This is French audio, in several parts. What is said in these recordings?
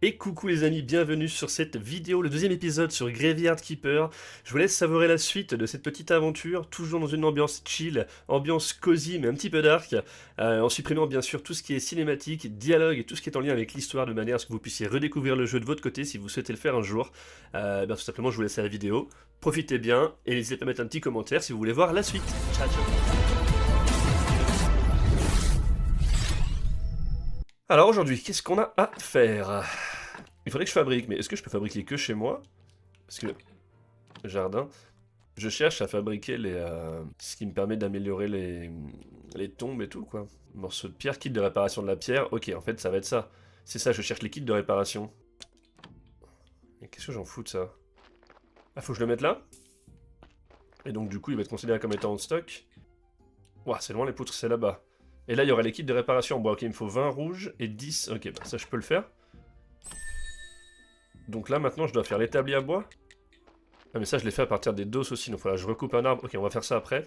Et coucou les amis, bienvenue sur cette vidéo, le deuxième épisode sur Graveyard Keeper. Je vous laisse savourer la suite de cette petite aventure, toujours dans une ambiance chill, ambiance cosy mais un petit peu dark, en supprimant bien sûr tout ce qui est cinématique, dialogue et tout ce qui est en lien avec l'histoire de manière à ce que vous puissiez redécouvrir le jeu de votre côté si vous souhaitez le faire un jour. Tout simplement je vous laisse à la vidéo, profitez bien et n'hésitez pas à mettre un petit commentaire si vous voulez voir la suite. Ciao ciao. Alors aujourd'hui, qu'est-ce qu'on a à faire? Il faudrait que je fabrique, mais est-ce que je peux fabriquer que chez moi? Parce que, jardin, je cherche à fabriquer ce qui me permet d'améliorer les tombes et tout, quoi. Morceau de pierre, kit de réparation de la pierre. Ok, en fait, ça va être ça. C'est ça, je cherche les kits de réparation. Mais qu'est-ce que j'en fous de ça? Ah, faut que je le mette là? Et donc, du coup, il va être considéré comme étant en stock. Ouah, c'est loin les poutres, c'est là-bas. Et là, il y aurait les kits de réparation en bois. Ok, il me faut 20 rouges et 10. Ok, bah ça, je peux le faire. Donc là, maintenant, je dois faire l'établi à bois. Ah mais ça je l'ai fait à partir des doses aussi, donc voilà, je recoupe un arbre. Ok, on va faire ça après.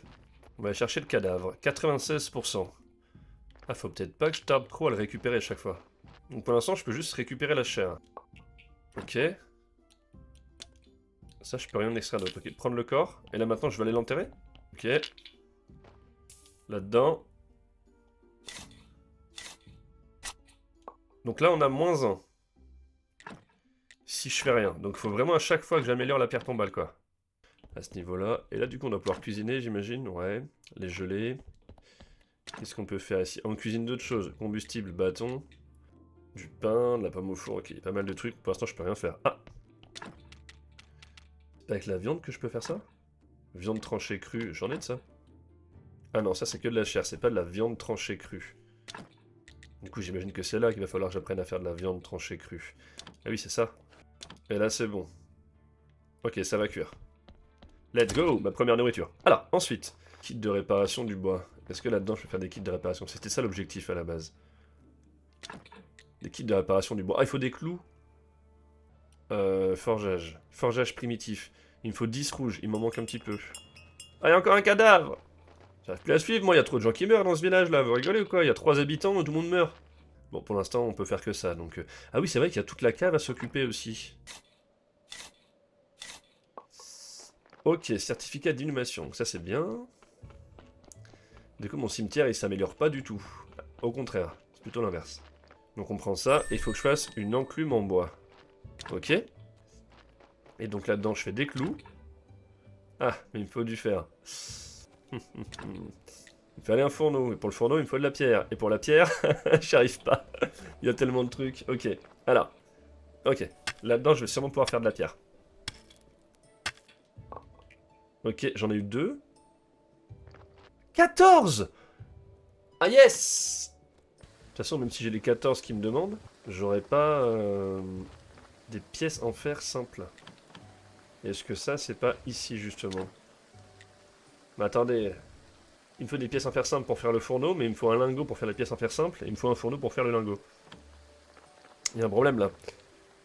On va aller chercher le cadavre. 96%. Ah, faut peut-être pas que je tarde trop à le récupérer à chaque fois. Donc pour l'instant, je peux juste récupérer la chair. Ok. Ça, je peux rien extraire d'autre. Ok, prendre le corps. Et là maintenant, je vais aller l'enterrer. Ok. Là-dedans. Donc là, on a -1. Si je fais rien. Donc il faut vraiment à chaque fois que j'améliore la pierre tombale, quoi. À ce niveau-là. Et là, du coup, on va pouvoir cuisiner, j'imagine. Ouais. Les gelées. Qu'est-ce qu'on peut faire ici? On cuisine d'autres choses. Combustible, bâton. Du pain, de la pomme au four. Ok, pas mal de trucs. Pour l'instant, je peux rien faire. Ah! C'est avec la viande que je peux faire ça? Viande tranchée crue. J'en ai de ça? Ah non, ça c'est que de la chair. C'est pas de la viande tranchée crue. Du coup, j'imagine que c'est là qu'il va falloir que j'apprenne à faire de la viande tranchée crue. Ah oui, c'est ça. Et là, c'est bon. Ok, ça va cuire. Let's go! Ma première nourriture. Alors, ensuite, kit de réparation du bois. Est-ce que là-dedans, je peux faire des kits de réparation? C'était ça l'objectif à la base. Des kits de réparation du bois. Ah, il faut des clous. Forgeage. Forgeage primitif. Il me faut 10 rouges, il m'en manque un petit peu. Ah, il y a encore un cadavre! J'arrive plus à suivre, moi, il y a trop de gens qui meurent dans ce village là, vous rigolez ou quoi? Il y a 3 habitants, tout le monde meurt. Bon, pour l'instant, on peut faire que ça, donc... Ah oui, c'est vrai qu'il y a toute la cave à s'occuper aussi. Ok, certificat d'inhumation, ça c'est bien. Du coup, mon cimetière, il s'améliore pas du tout. Au contraire, c'est plutôt l'inverse. Donc on prend ça, et il faut que je fasse une enclume en bois. Ok. Et donc là-dedans, je fais des clous. Ah, mais il me faut du fer. Il me fallait un fourneau, et pour le fourneau, il me faut de la pierre. Et pour la pierre, j'y arrive pas. Il y a tellement de trucs. Ok, alors. Ok, là-dedans, je vais sûrement pouvoir faire de la pierre. Ok, j'en ai eu 2. 14! Ah yes! De toute façon, même si j'ai les 14 qui me demandent, j'aurai pas des pièces en fer simples. Est-ce que ça, c'est pas ici, justement? Mais attendez, il me faut des pièces en fer simple pour faire le fourneau, mais il me faut un lingot pour faire les pièces en fer simple, et il me faut un fourneau pour faire le lingot. Il y a un problème là.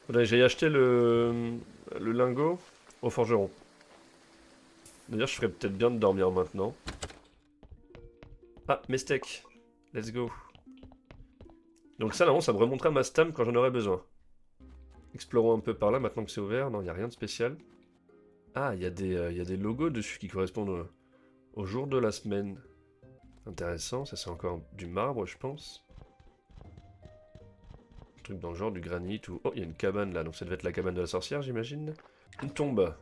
Faudrait que j'aille acheter le lingot au forgeron. D'ailleurs, je ferais peut-être bien de dormir maintenant. Ah, mes steaks. Let's go. Donc ça, normalement, ça me remontera ma stam quand j'en aurai besoin. Explorons un peu par là, maintenant que c'est ouvert. Non, il n'y a rien de spécial. Ah, il y a des logos dessus qui correspondent au jour de la semaine. Intéressant, ça c'est encore du marbre, je pense. Un truc dans le genre, du granit ou... Oh, il y a une cabane là, donc ça devait être la cabane de la sorcière, j'imagine. Une tombe.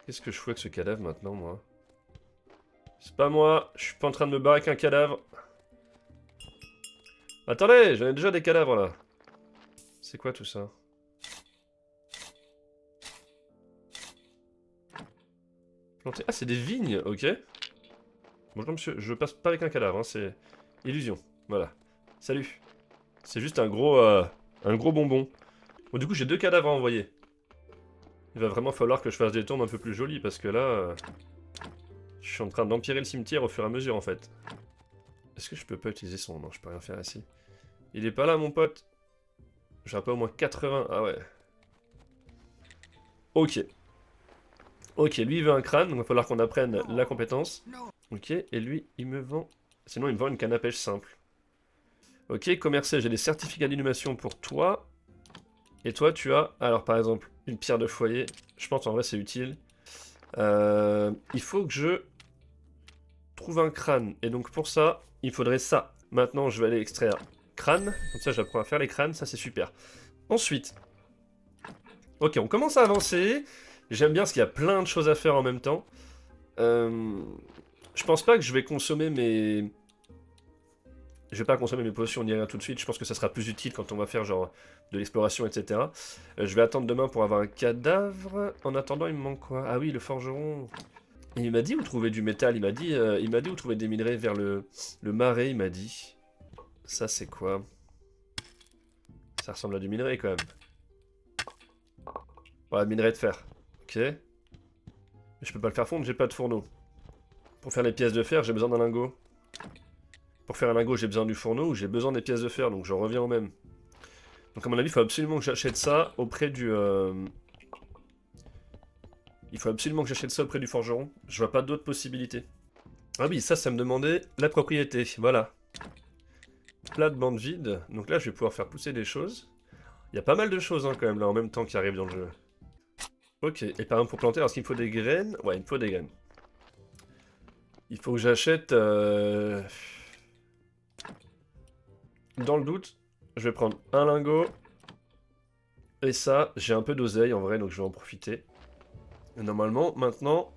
Qu'est-ce que je fais avec ce cadavre maintenant, moi? C'est pas moi, je suis pas en train de me barrer avec un cadavre. Attendez, j'en ai déjà des cadavres là. C'est quoi tout ça? Planté. Ah, c'est des vignes, ok. Bonjour monsieur, je passe pas avec un cadavre, hein, c'est illusion. Voilà. Salut. C'est juste un gros bonbon. Bon, du coup, j'ai 2 cadavres à envoyer. Il va vraiment falloir que je fasse des tombes un peu plus jolies parce que là, je suis en train d'empirer le cimetière au fur et à mesure en fait. Est-ce que je peux pas utiliser son... Non, je peux rien faire ici. Il est pas là, mon pote. J'aurais pas au moins 80. Ah ouais. Ok. Ok, lui il veut un crâne, donc il va falloir qu'on apprenne la compétence. Ok, et lui il me vend... Sinon il me vend une canne à pêche simple. Ok, commercer, j'ai des certificats d'inhumation pour toi. Et toi, tu as, alors par exemple, une pierre de foyer. Je pense en vrai c'est utile. Il faut que je trouve un crâne. Et donc pour ça, il faudrait ça. Maintenant, je vais aller extraire crâne. Comme ça, j'apprends à faire les crânes, ça c'est super. Ensuite, ok, on commence à avancer. J'aime bien parce qu'il y a plein de choses à faire en même temps. Je pense pas que je vais consommer mes... Je vais pas consommer mes potions ni rien tout de suite. Je pense que ça sera plus utile quand on va faire genre de l'exploration, etc. Je vais attendre demain pour avoir un cadavre. En attendant, il me manque quoi? Ah oui, le forgeron. Et il m'a dit où trouver du métal. Il m'a dit où trouver des minerais vers le marais. Il m'a dit. Ça c'est quoi? Ça ressemble à du minerai quand même. Ouais, minerai de fer. Ok. Mais je peux pas le faire fondre, j'ai pas de fourneau. Pour faire les pièces de fer, j'ai besoin d'un lingot. Pour faire un lingot, j'ai besoin du fourneau ou j'ai besoin des pièces de fer, donc je reviens au même. Donc à mon avis, il faut absolument que j'achète ça auprès du... Il faut absolument que j'achète ça auprès du forgeron. Je vois pas d'autres possibilités. Ah oui, ça me demandait la propriété. Voilà. Plate-bande vide. Donc là, je vais pouvoir faire pousser des choses. Il y a pas mal de choses hein, quand même là en même temps qui arrivent dans le jeu. Ok, et par exemple pour planter, alors est-ce qu'il me faut des graines? Ouais, il me faut des graines. Il faut que j'achète... Dans le doute, je vais prendre un lingot. Et ça, j'ai un peu d'oseille en vrai, donc je vais en profiter. Et normalement, maintenant...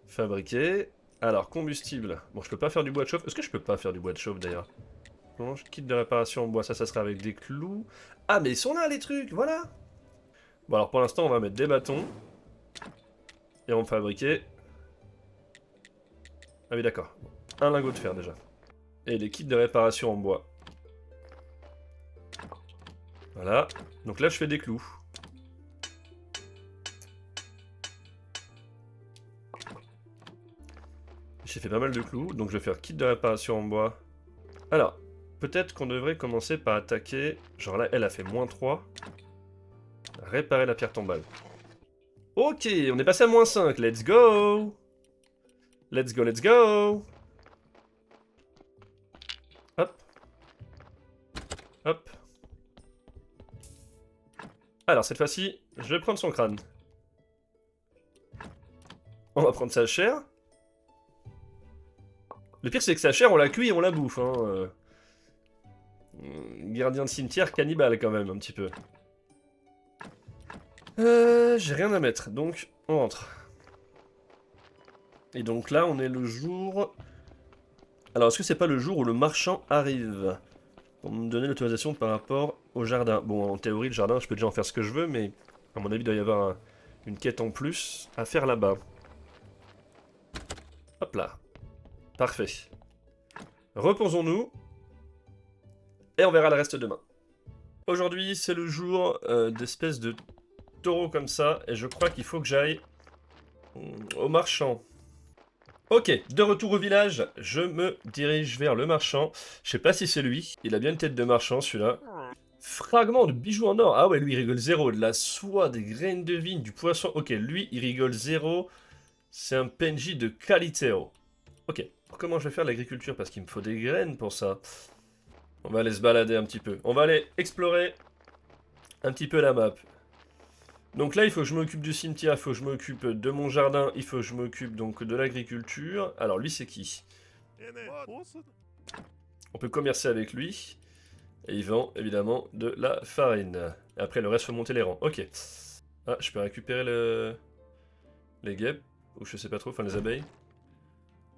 Fabriquer. Alors, combustible. Bon, je peux pas faire du bois de chauffe. Est-ce que je peux pas faire du bois de chauffe d'ailleurs? Planche, kit de réparation en bois, ça sera avec des clous. Ah, mais ils sont là les trucs, voilà! Bon, alors pour l'instant, on va mettre des bâtons. Et on va fabriquer... Ah oui, d'accord. Un lingot de fer déjà. Et les kits de réparation en bois. Voilà. Donc là, je fais des clous. J'ai fait pas mal de clous, donc je vais faire kit de réparation en bois. Alors, peut-être qu'on devrait commencer par attaquer... Genre là, elle a fait -3. Réparer la pierre tombale. Ok, on est passé à -5, let's go! Let's go, let's go! Hop. Hop. Alors, cette fois-ci, je vais prendre son crâne. On va prendre sa chair. Le pire, c'est que sa chair, on la cuit et on la bouffe. Hein. Gardien de cimetière, cannibale quand même, un petit peu. J'ai rien à mettre, donc on rentre. Et donc là, on est le jour... Alors, est-ce que c'est pas le jour où le marchand arrive? Pour me donner l'autorisation par rapport au jardin. Bon, en théorie, le jardin, je peux déjà en faire ce que je veux, mais à mon avis, il doit y avoir une quête en plus à faire là-bas. Hop là. Parfait. Reposons-nous. Et on verra le reste demain. Aujourd'hui, c'est le jour d'espèces de taureaux comme ça, et je crois qu'il faut que j'aille au marchand. Ok, de retour au village, je me dirige vers le marchand. Je sais pas si c'est lui, il a bien une tête de marchand celui-là. Fragment de bijoux en or, ah ouais, lui il rigole zéro. De la soie, des graines de vigne, du poisson. Ok, lui il rigole zéro. C'est un PNJ de qualité. Ok, comment je vais faire l'agriculture? Parce qu'il me faut des graines pour ça. On va aller se balader un petit peu. On va aller explorer un petit peu la map. Donc là, il faut que je m'occupe du cimetière, il faut que je m'occupe de mon jardin, il faut que je m'occupe donc de l'agriculture. Alors lui, c'est qui? On peut commercer avec lui. Et il vend évidemment de la farine. Et après, le reste, faut monter les rangs. Ok. Ah, je peux récupérer les guêpes. Ou je sais pas trop, enfin les abeilles.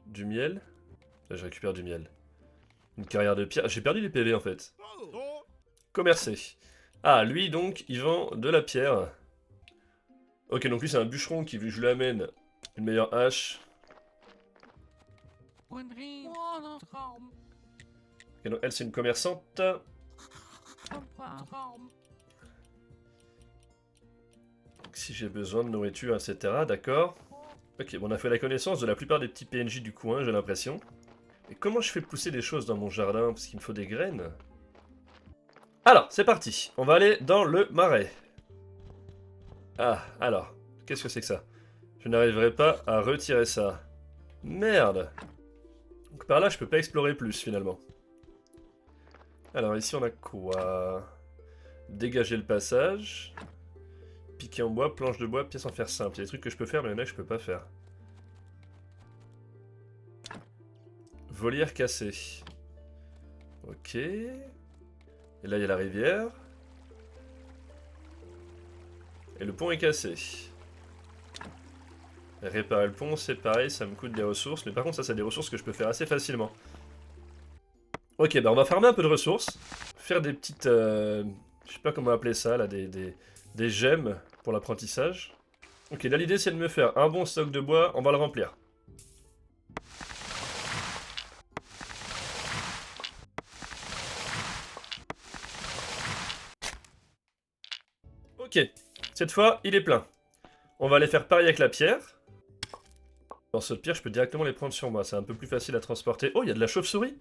Du miel. Là, je récupère du miel. Une carrière de pierre. J'ai perdu les PV en fait. Commercer. Ah, lui donc, il vend de la pierre. Ok, donc lui c'est un bûcheron qui, vu que je lui amène une meilleure hache. Ok, donc elle c'est une commerçante. Si j'ai besoin de nourriture, etc. D'accord. Ok, bon, on a fait la connaissance de la plupart des petits PNJ du coin, j'ai l'impression. Et comment je fais pousser des choses dans mon jardin? Parce qu'il me faut des graines. Alors, c'est parti. On va aller dans le marais. Ah, alors. Qu'est-ce que c'est que ça? Je n'arriverai pas à retirer ça. Merde. Donc par là, je peux pas explorer plus, finalement. Alors ici on a quoi? Dégager le passage. Piquer en bois, planche de bois, pièce en fer simple. Il y a des trucs que je peux faire, mais il y en a que je peux pas faire. Volière cassée. Ok. Et là il y a la rivière. Et le pont est cassé. Réparer le pont, c'est pareil, ça me coûte des ressources. Mais par contre, ça, c'est des ressources que je peux faire assez facilement. Ok, bah on va farmer un peu de ressources. Faire des petites... je sais pas comment appeler ça, là, des gemmes pour l'apprentissage. Ok, là, l'idée, c'est de me faire un bon stock de bois. On va le remplir. Ok, cette fois, il est plein. On va les faire pareil avec la pierre. Morceaux de pierre, je peux directement les prendre sur moi. C'est un peu plus facile à transporter. Oh, il y a de la chauve-souris.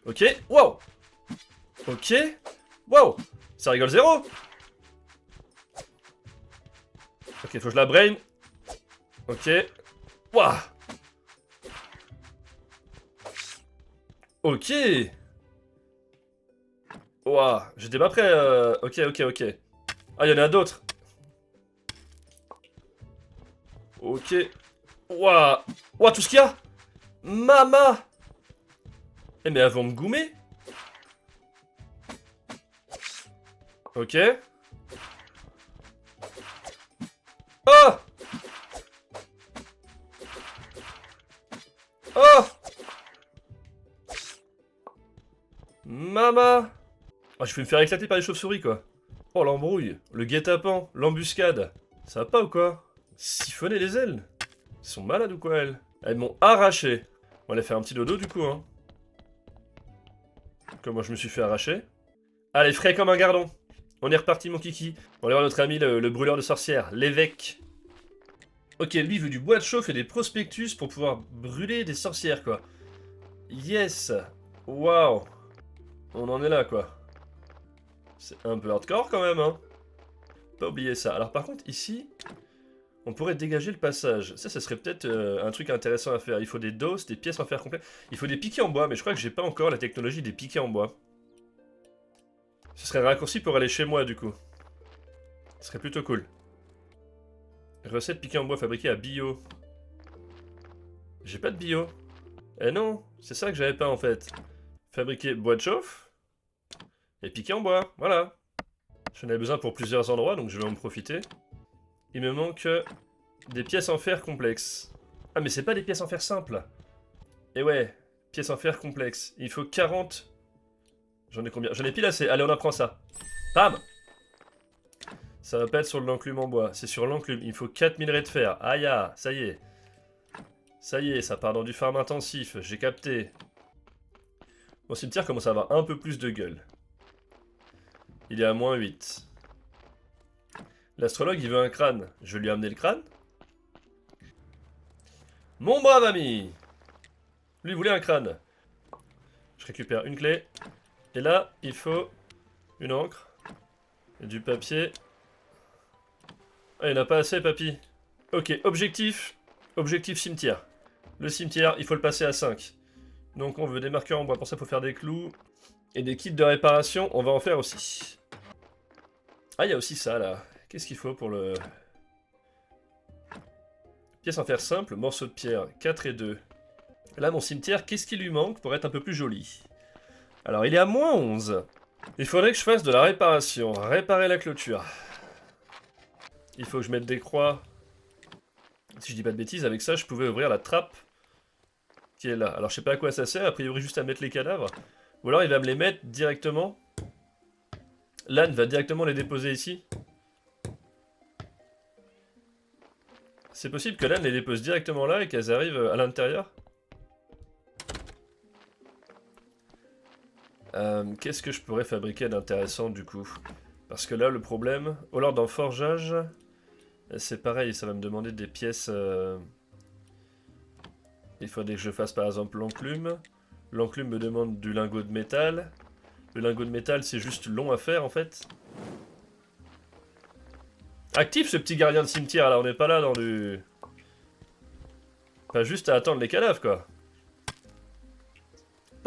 Ok, wow. Ok, wow. Ça rigole zéro. Ok, faut que je la brain. Ok. Waouh. Ok. Waouh, j'étais pas prêt. Ok, ok, ok. Ah, il y en a d'autres. Ok. Waouh. Waouh, tout ce qu'il y a. Mama. Eh, mais elles vont me goumer. Ok. Oh. Oh. Mama. Oh, je vais me faire éclater par les chauves-souris, quoi. Oh, l'embrouille. Le guet-apens. L'embuscade. Ça va pas ou quoi? Siphonner les ailes. Ils sont malades ou quoi, elles? Elles m'ont arraché. On va aller faire un petit dodo, du coup, hein. Comment je me suis fait arracher. Allez, frais comme un gardon. On est reparti, mon kiki. On va voir notre ami, le brûleur de sorcières, l'évêque. Ok, lui il veut du bois de chauffe et des prospectus pour pouvoir brûler des sorcières, quoi. Yes. Waouh. On en est là, quoi. C'est un peu hardcore, quand même, hein. Pas oublier ça. Alors, par contre, ici, on pourrait dégager le passage. Ça serait peut-être un truc intéressant à faire. Il faut des doses, des pièces en fer complet. Il faut des piquets en bois, mais je crois que j'ai pas encore la technologie des piquets en bois. Ce serait un raccourci pour aller chez moi, du coup. Ce serait plutôt cool. Recette piquée en bois fabriquée à bio. J'ai pas de bio. Eh non, c'est ça que j'avais pas en fait. Fabriquer bois de chauffe et piqué en bois, voilà. J'en avais besoin pour plusieurs endroits, donc je vais en profiter. Il me manque des pièces en fer complexes. Ah mais c'est pas des pièces en fer simples. Et ouais, pièces en fer complexes. Il faut 40. J'en ai combien? J'en ai pile assez. Allez, on apprend ça. Bam. Ça va pas être sur l'enclume en bois, c'est sur l'enclume. Il faut 4 minerais de fer. Aïe, ah, ça y est. Ça y est, ça part dans du farm intensif, j'ai capté. Mon cimetière commence à avoir un peu plus de gueule. Il est à moins 8. L'astrologue, il veut un crâne. Je vais lui amener le crâne. Mon brave ami. Lui voulait un crâne. Je récupère une clé. Et là, il faut une encre. Et du papier. Ah, il n'y en a pas assez, papy. Ok, objectif. Objectif cimetière. Le cimetière, il faut le passer à 5. Donc on veut des marqueurs en bois. Pour ça, il faut faire des clous. Et des kits de réparation, on va en faire aussi. Ah, il y a aussi ça, là. Qu'est-ce qu'il faut pour le... Pièce en fer simple, morceau de pierre, 4 et 2. Là, mon cimetière, qu'est-ce qui lui manque pour être un peu plus joli? Alors, il est à moins 11. Il faudrait que je fasse de la réparation. Réparer la clôture. Il faut que je mette des croix. Si je dis pas de bêtises, avec ça, je pouvais ouvrir la trappe qui est là. Alors, je sais pas à quoi ça sert. A priori, juste à mettre les cadavres. Ou alors, il va me les mettre directement. L'âne va directement les déposer ici. C'est possible que l'âne les dépose directement là et qu'elles arrivent à l'intérieur. Qu'est-ce que je pourrais fabriquer d'intéressant du coup? Parce que là, le problème... Ou alors dans forgeage, c'est pareil, ça va me demander des pièces... Il faudrait que je fasse par exemple l'enclume. L'enclume me demande du lingot de métal. Le lingot de métal, c'est juste long à faire en fait. Actif ce petit gardien de cimetière là, on n'est pas là dans du... Pas juste à attendre les cadavres quoi.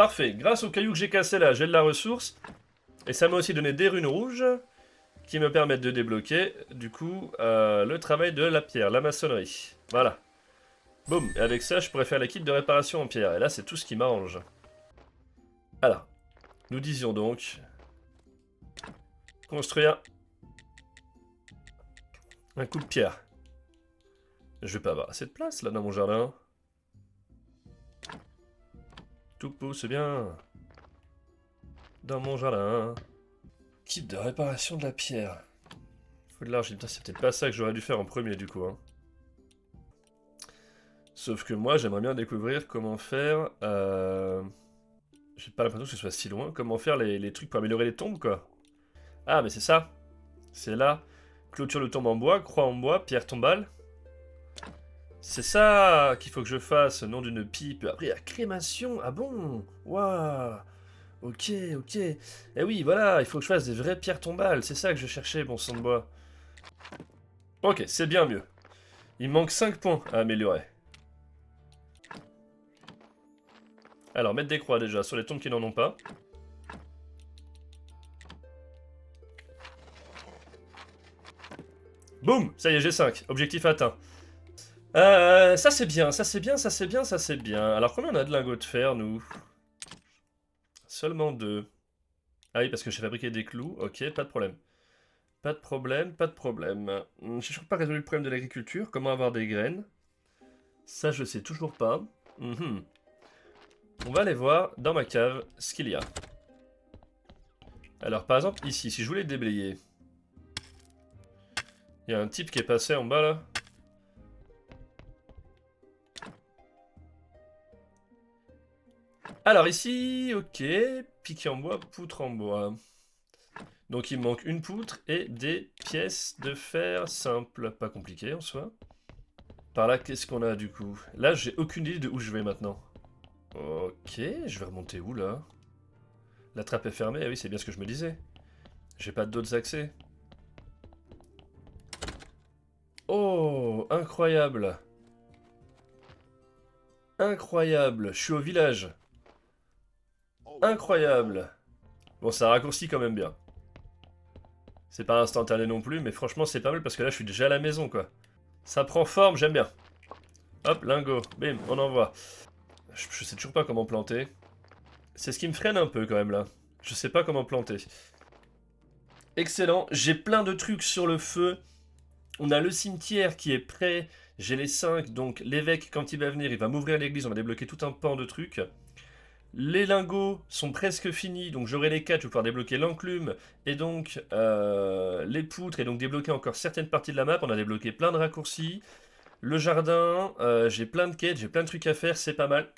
Parfait. Grâce aux cailloux que j'ai cassés là, j'ai de la ressource. Et ça m'a aussi donné des runes rouges qui me permettent de débloquer, du coup, le travail de la pierre, la maçonnerie. Voilà. Boum. Et avec ça, je pourrais faire la kit de réparation en pierre. Et là, c'est tout ce qui m'arrange. Alors, nous disions donc... construire un coup de pierre. Je vais pas avoir assez de place là dans mon jardin. Tout pousse bien dans mon jardin. Kit de réparation de la pierre. Faut de l'argile. C'est peut-être pas ça que j'aurais dû faire en premier du coup. Hein. Sauf que moi j'aimerais bien découvrir comment faire... J'ai pas l'impression que ce soit si loin. Comment faire les trucs pour améliorer les tombes quoi. Ah mais c'est ça. C'est là. Clôture de tombe en bois, croix en bois, pierre tombale. C'est ça qu'il faut que je fasse, nom d'une pipe. Après, la crémation. Ah bon? Waouh. Ok, ok. Eh oui, voilà, il faut que je fasse des vraies pierres tombales. C'est ça que je cherchais, bon sang de bois. Ok, c'est bien mieux. Il me manque 5 points à améliorer. Alors, mettre des croix déjà sur les tombes qui n'en ont pas. Boum! Ça y est, j'ai 5. Objectif atteint. Ça c'est bien, ça c'est bien, ça c'est bien, ça c'est bien. Alors combien on a de lingots de fer, nous? Seulement 2. Ah oui, parce que j'ai fabriqué des clous. Ok, pas de problème. Pas de problème, pas de problème. J'ai toujours pas résolu le problème de l'agriculture. Comment avoir des graines? Ça, je sais toujours pas. On va aller voir dans ma cave ce qu'il y a. Alors, par exemple, ici, si je voulais déblayer... Il y a un type qui est passé en bas, là. Alors ici, ok, piquet en bois, poutre en bois. Donc il me manque une poutre et des pièces de fer simples, pas compliqué en soi. Par là, qu'est-ce qu'on a du coup? Là, j'ai aucune idée de où je vais maintenant. Ok, je vais remonter où là? La trappe est fermée, ah oui, c'est bien ce que je me disais. J'ai pas d'autres accès. Oh, incroyable. Incroyable, je suis au village. Incroyable. Bon, ça raccourcit quand même bien. C'est pas instantané non plus, mais franchement, c'est pas mal parce que là, je suis déjà à la maison, quoi. Ça prend forme, j'aime bien. Hop, lingot, bim, on envoie. Je sais toujours pas comment planter. C'est ce qui me freine un peu, quand même, là. Je sais pas comment planter. Excellent, j'ai plein de trucs sur le feu. On a le cimetière qui est prêt. J'ai les 5, donc l'évêque, quand il va venir, il va m'ouvrir l'église. On va débloquer tout un pan de trucs. Les lingots sont presque finis, donc j'aurai les 4, je vais pouvoir débloquer l'enclume, et donc les poutres, et donc débloquer encore certaines parties de la map. On a débloqué plein de raccourcis. Le jardin, j'ai plein de quêtes, j'ai plein de trucs à faire, c'est pas mal.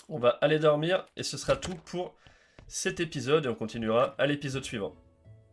On va aller dormir, et ce sera tout pour cet épisode, et on continuera à l'épisode suivant.